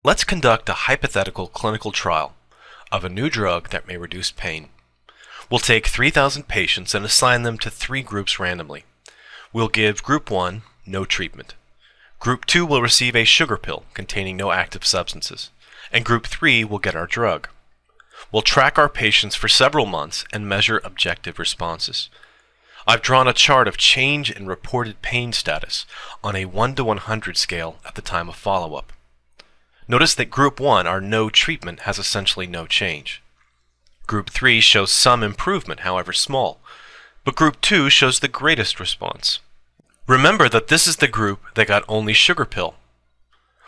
Let's conduct a hypothetical clinical trial of a new drug that may reduce pain. We'll take 3,000 patients and assign them to 3 groups randomly. We'll give Group 1 no treatment. Group 2 will receive a sugar pill containing no active substances. And Group 3 will get our drug. We'll track our patients for several months and measure objective responses. I've drawn a chart of change in reported pain status on a 1 to 100 scale at the time of follow-up. Notice that Group 1, our no treatment, has essentially no change. Group 3 shows some improvement, however small, but Group 2 shows the greatest response. Remember that this is the group that got only sugar pill.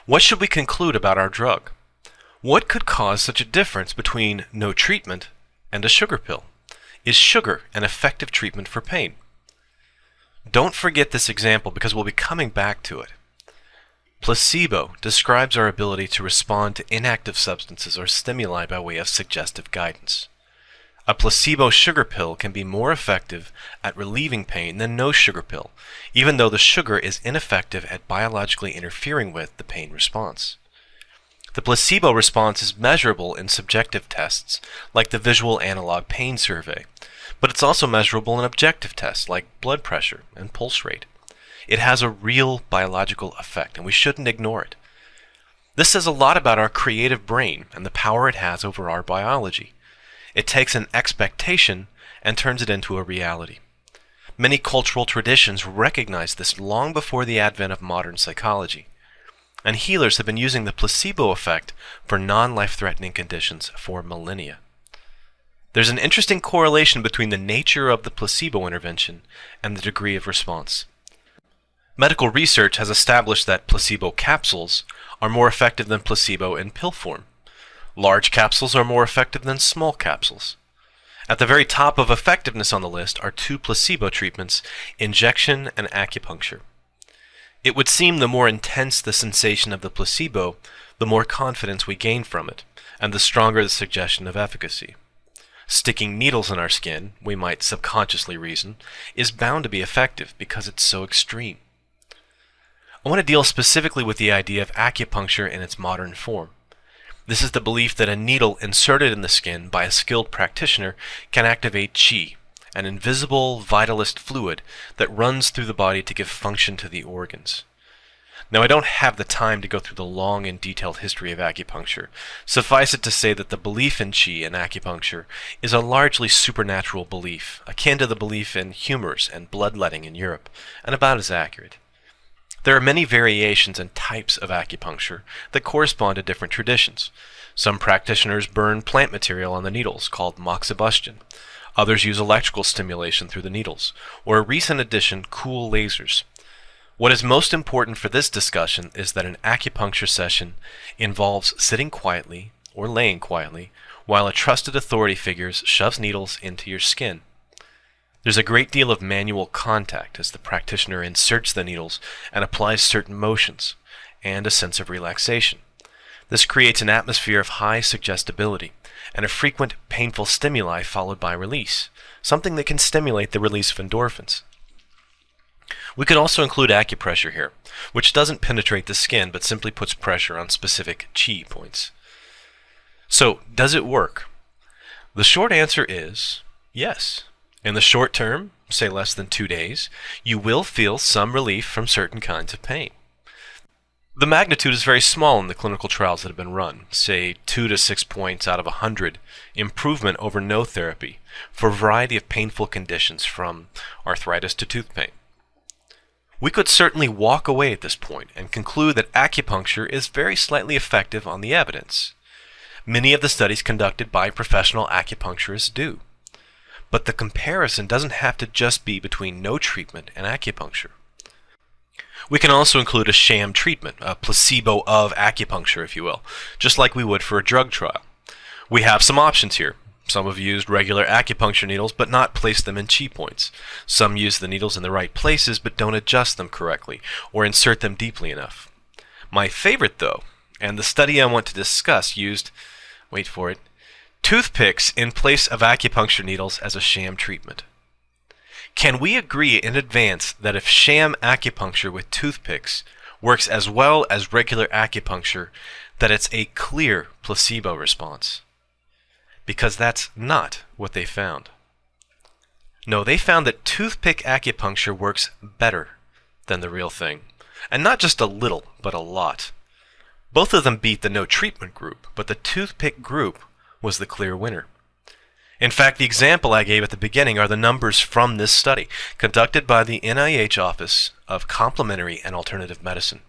What should we conclude about our drug? What could cause such a difference between no treatment and a sugar pill? Is sugar an effective treatment for pain? Don't forget this example because we'll be coming back to it. Placebo describes our ability to respond to inactive substances or stimuli by way of suggestive guidance. A placebo sugar pill can be more effective at relieving pain than no sugar pill, even though the sugar is ineffective at biologically interfering with the pain response. The placebo response is measurable in subjective tests, like the Visual Analog Pain Survey, but it's also measurable in objective tests, like blood pressure and pulse rate. It has a real biological effect, and we shouldn't ignore it. This says a lot about our creative brain and the power it has over our biology. It takes an expectation and turns it into a reality. Many cultural traditions recognize this long before the advent of modern psychology, and healers have been using the placebo effect for non-life-threatening conditions for millennia. There's an interesting correlation between the nature of the placebo intervention and the degree of response. Medical research has established that placebo capsules are more effective than placebo in pill form. Large capsules are more effective than small capsules. At the very top of effectiveness on the list are 2 placebo treatments, injection and acupuncture. It would seem the more intense the sensation of the placebo, the more confidence we gain from it, and the stronger the suggestion of efficacy. Sticking needles in our skin, we might subconsciously reason, is bound to be effective because it's so extreme. I want to deal specifically with the idea of acupuncture in its modern form. This is the belief that a needle inserted in the skin by a skilled practitioner can activate qi, an invisible vitalist fluid that runs through the body to give function to the organs. Now, I don't have the time to go through the long and detailed history of acupuncture. Suffice it to say that the belief in qi in acupuncture is a largely supernatural belief, akin to the belief in humors and bloodletting in Europe, and about as accurate. There are many variations and types of acupuncture that correspond to different traditions. Some practitioners burn plant material on the needles, called moxibustion. Others use electrical stimulation through the needles, or a recent addition, cool lasers. What is most important for this discussion is that an acupuncture session involves sitting quietly or laying quietly while a trusted authority figure shoves needles into your skin. There's a great deal of manual contact as the practitioner inserts the needles and applies certain motions, and a sense of relaxation. This creates an atmosphere of high suggestibility and a frequent painful stimuli followed by release, something that can stimulate the release of endorphins. We could also include acupressure here, which doesn't penetrate the skin but simply puts pressure on specific qi points. So, does it work? The short answer is yes. In the short term, say less than 2 days, you will feel some relief from certain kinds of pain. The magnitude is very small in the clinical trials that have been run, say 2 to 6 points out of 100 improvement over no therapy for a variety of painful conditions from arthritis to tooth pain. We could certainly walk away at this point and conclude that acupuncture is very slightly effective on the evidence. Many of the studies conducted by professional acupuncturists do. But the comparison doesn't have to just be between no treatment and acupuncture. We can also include a sham treatment, a placebo of acupuncture, if you will, just like we would for a drug trial. We have some options here. Some have used regular acupuncture needles but not placed them in qi points. Some use the needles in the right places but don't adjust them correctly or insert them deeply enough. My favorite, though, and the study I want to discuss used, wait for it, toothpicks in place of acupuncture needles as a sham treatment. Can we agree in advance that if sham acupuncture with toothpicks works as well as regular acupuncture, that it's a clear placebo response, because that's not what they found. No, they found that toothpick acupuncture works better than the real thing, and not just a little, but a lot. Both of them beat the no treatment group, but the toothpick group was the clear winner. In fact, the example I gave at the beginning are the numbers from this study, conducted by the NIH Office of Complementary and Alternative Medicine.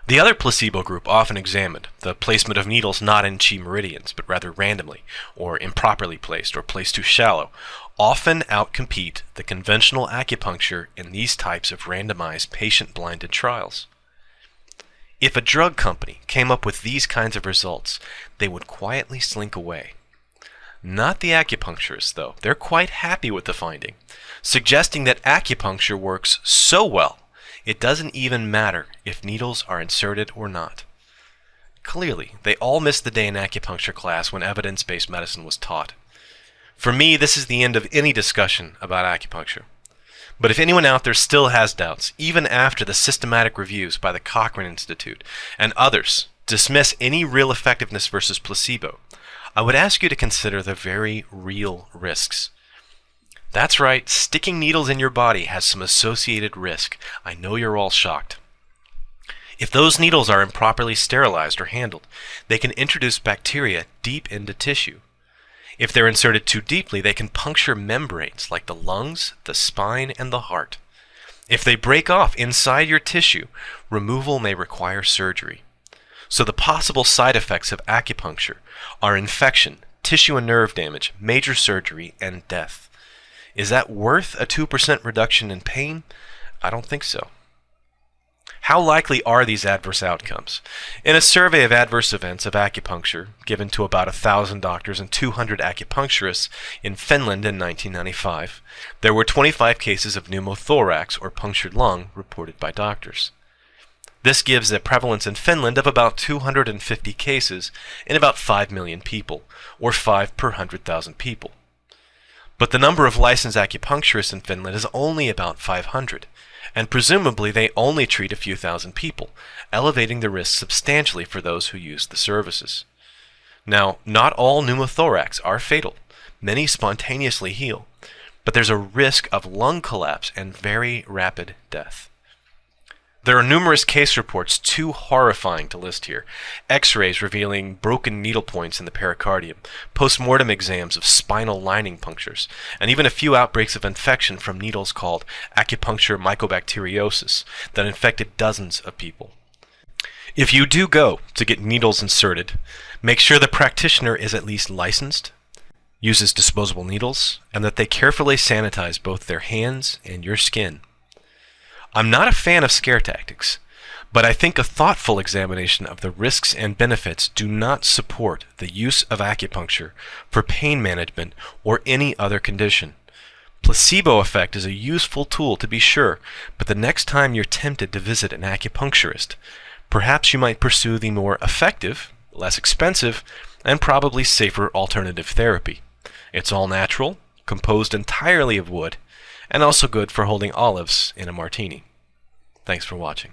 The other placebo group often examined, the placement of needles not in chi meridians, but rather randomly, or improperly placed, or placed too shallow, often outcompete the conventional acupuncture in these types of randomized patient-blinded trials. If a drug company came up with these kinds of results, they would quietly slink away. Not the acupuncturists, though. They're quite happy with the finding, suggesting that acupuncture works so well it doesn't even matter if needles are inserted or not. Clearly, they all missed the day in acupuncture class when evidence-based medicine was taught. For me, this is the end of any discussion about acupuncture. But if anyone out there still has doubts, even after the systematic reviews by the Cochrane Institute and others dismiss any real effectiveness versus placebo, I would ask you to consider the very real risks. That's right, sticking needles in your body has some associated risk. I know you're all shocked. If those needles are improperly sterilized or handled, they can introduce bacteria deep into tissue. If they're inserted too deeply, they can puncture membranes like the lungs, the spine, and the heart. If they break off inside your tissue, removal may require surgery. So the possible side effects of acupuncture are infection, tissue and nerve damage, major surgery, and death. Is that worth a 2% reduction in pain? I don't think so. How likely are these adverse outcomes? In a survey of adverse events of acupuncture given to about 1,000 doctors and 200 acupuncturists in Finland in 1995, there were 25 cases of pneumothorax or punctured lung reported by doctors. This gives a prevalence in Finland of about 250 cases in about 5 million people, or 5 per 100,000 people. But the number of licensed acupuncturists in Finland is only about 500, and presumably they only treat a few thousand people, elevating the risk substantially for those who use the services. Now, not all pneumothorax are fatal. Many spontaneously heal, but there's a risk of lung collapse and very rapid death. There are numerous case reports too horrifying to list here. X-rays revealing broken needle points in the pericardium, post-mortem exams of spinal lining punctures, and even a few outbreaks of infection from needles called acupuncture mycobacteriosis that infected dozens of people. If you do go to get needles inserted, make sure the practitioner is at least licensed, uses disposable needles, and that they carefully sanitize both their hands and your skin. I'm not a fan of scare tactics, but I think a thoughtful examination of the risks and benefits do not support the use of acupuncture for pain management or any other condition. Placebo effect is a useful tool to be sure, but the next time you're tempted to visit an acupuncturist, perhaps you might pursue the more effective, less expensive, and probably safer alternative therapy. It's all natural, composed entirely of wood, and also good for holding olives in a martini. Thanks for watching.